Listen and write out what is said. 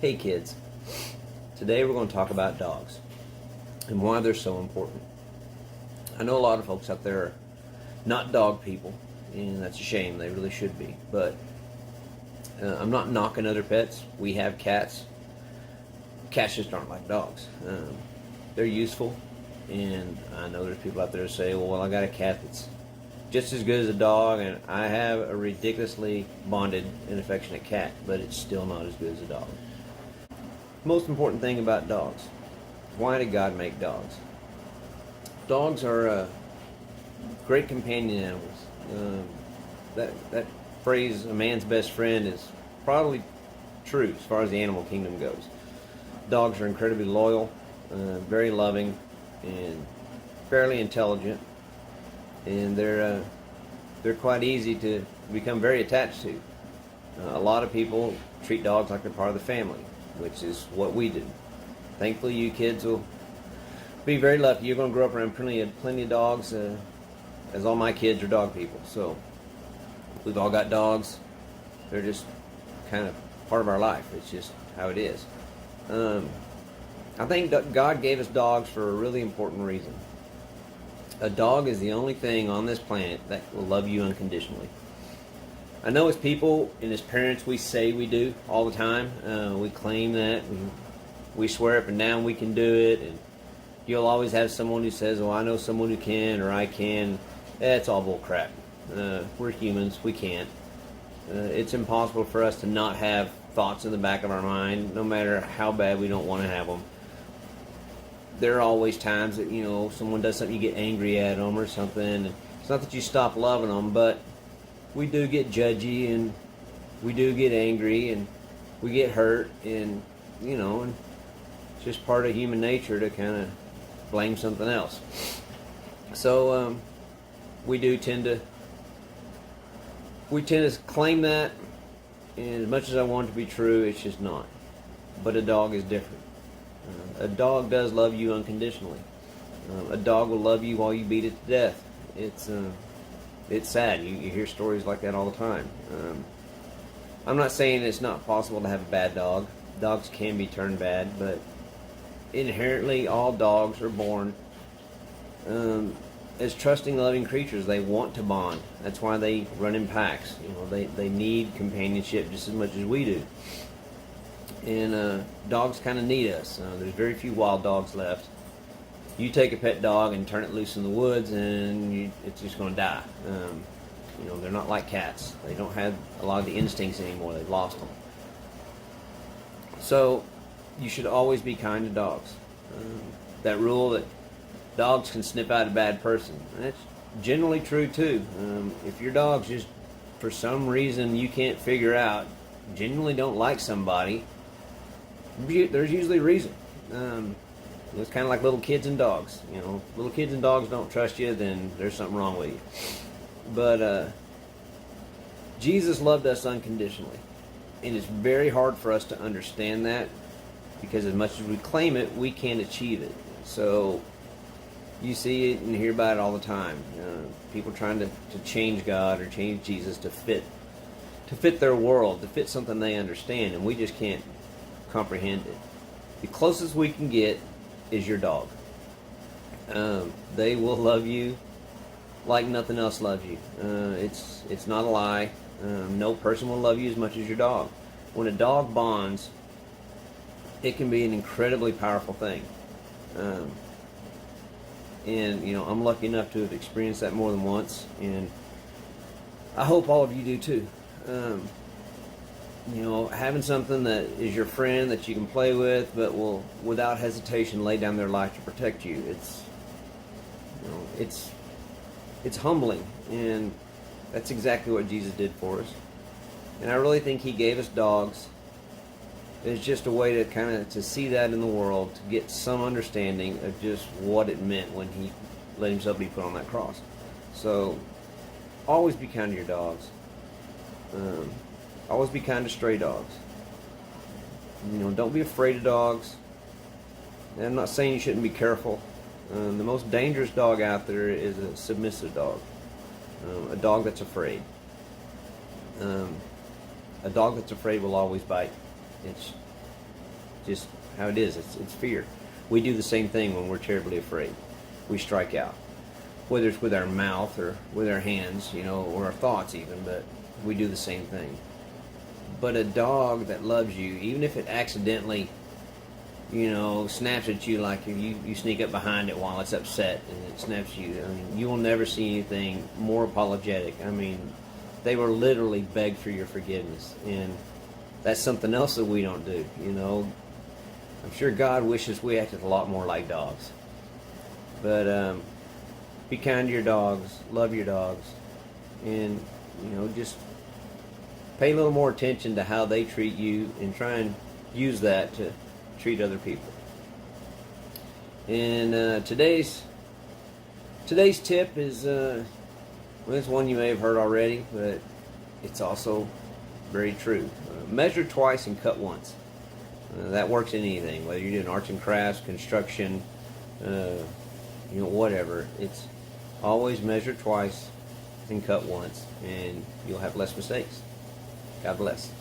Hey kids, today we're going to talk about dogs and why they're so important. I know a lot of folks out there are not dog people, and that's a shame. They really should be. But I'm not knocking other pets. We have cats. Cats just aren't like dogs. They're useful, and I know there's people out there who say, well, I got a cat that's just as good as a dog, and I have a ridiculously bonded and affectionate cat, but it's still not as good as a dog. Most important thing about dogs. Why did God make dogs? Dogs are great companion animals. That phrase, a man's best friend, is probably true as far as the animal kingdom goes. Dogs are incredibly loyal, very loving, and fairly intelligent, and they're quite easy to become very attached to. A lot of people treat dogs like they're part of the family, which is what we do. Thankfully, you kids will be very lucky. You're going to grow up around plenty of dogs, as all my kids are dog people. So we've all got dogs. They're just kind of part of our life. It's just how it is. I think God gave us dogs for a really important reason. A dog is the only thing on this planet that will love you unconditionally. I know as people and as parents we say we do all the time. We claim that. We swear up and down we can do it. And you'll always have someone who says, well, I know someone who can, or I can. That's all bull crap. We're humans. We can't. It's impossible for us to not have thoughts in the back of our mind, no matter how bad we don't want to have them. There are always times that, someone does something, you get angry at them or something. It's not that you stop loving them, but we do get judgy, and we do get angry, and we get hurt, and and it's just part of human nature to kind of blame something else. So we tend to claim that, and as much as I want it to be true, it's just not. But a dog is different. A dog does love you unconditionally. A dog will love you while you beat it to death. It's sad. You hear stories like that all the time. I'm not saying it's not possible to have a bad dog. Dogs can be turned bad, but inherently all dogs are born as trusting, loving creatures. They want to bond. That's why they run in packs. They need companionship just as much as we do. And dogs kind of need us. There's very few wild dogs left. You take a pet dog and turn it loose in the woods, and it's just going to die. They're not like cats. They don't have a lot of the instincts anymore. They've lost them. So you should always be kind to dogs. That rule that dogs can sniff out a bad person, that's generally true too. If your dogs just, for some reason you can't figure out, genuinely don't like somebody, there's usually a reason. It's kind of like little kids and dogs. Little kids and dogs don't trust you, then there's something wrong with you. But Jesus loved us unconditionally. And it's very hard for us to understand that, because as much as we claim it, we can't achieve it. So you see it and hear about it all the time. People trying to change God or change Jesus to fit their world, to fit something they understand, and we just can't comprehend it. The closest we can get is your dog. They will love you like nothing else loves you. It's not a lie. No person will love you as much as your dog. When a dog bonds, it can be an incredibly powerful thing. And I'm lucky enough to have experienced that more than once, and I hope all of you do too. Having something that is your friend that you can play with, but will without hesitation lay down their life to protect you. It's humbling, and that's exactly what Jesus did for us. And I really think He gave us dogs as just a way to see that in the world, to get some understanding of just what it meant when He let Himself be put on that cross. So always be kind to your dogs. Always be kind to stray dogs. Don't be afraid of dogs. And I'm not saying you shouldn't be careful. The most dangerous dog out there is a submissive dog. A dog that's afraid. A dog that's afraid will always bite. just how it is. It's fear. We do the same thing when we're terribly afraid. We strike out, whether it's with our mouth or with our hands, or our thoughts even, but we do the same thing. But a dog that loves you, even if it accidentally, snaps at you, like if you sneak up behind it while it's upset and it snaps you, you will never see anything more apologetic. They will literally beg for your forgiveness, and that's something else that we don't do. I'm sure God wishes we acted a lot more like dogs. But be kind to your dogs, love your dogs, and just pay a little more attention to how they treat you, and try and use that to treat other people. And today's tip is it's one you may have heard already, but it's also very true. Measure twice and cut once. That works in anything, whether you're doing arts and crafts, construction, whatever. It's always measure twice and cut once, and you'll have less mistakes. God bless.